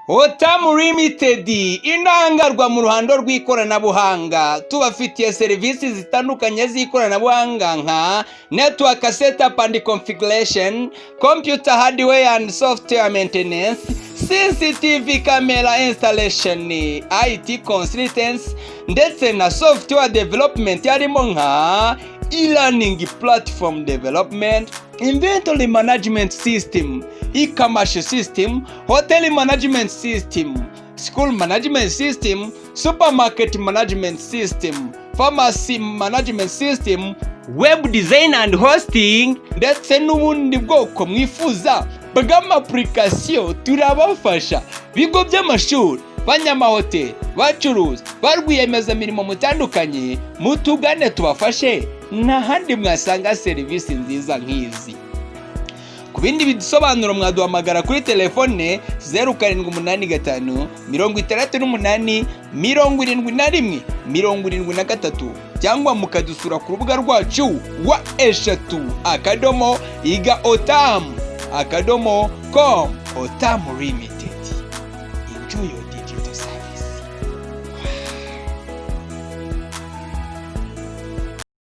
Otamu Limited intangarwa mu ruhando rw'ikoranabuhanga, tubafitiye serivisi zitandukanye z'ikoranabuhanga nka network setup and configuration, computer hardware and software maintenance, CCTV camera installation, IT consultants ndetse na software development harimo nka e-learning platform development, inventory management system, e-commerce system, hotel management system, school management system, supermarket management system, pharmacy management system, web design and hosting ndetse n'ubundi bwoko mwifuza bw'amapplication turabafasha. Bigo by'amashuri, banyamahoteli, bacuruzi, barwiyemezamirimo mutandukanye, mutugane tubafashe, n'ahandi mwasanga serivisi nziza nk'izi. Ku bindi bisobanuro mwaduhamagara kuri telefone 0785 68 71 73 cyangwa mukadusura ku rubuga rwacu wa eshatu://iga-otam.com. Otamu Limited. Enjoy your digital service.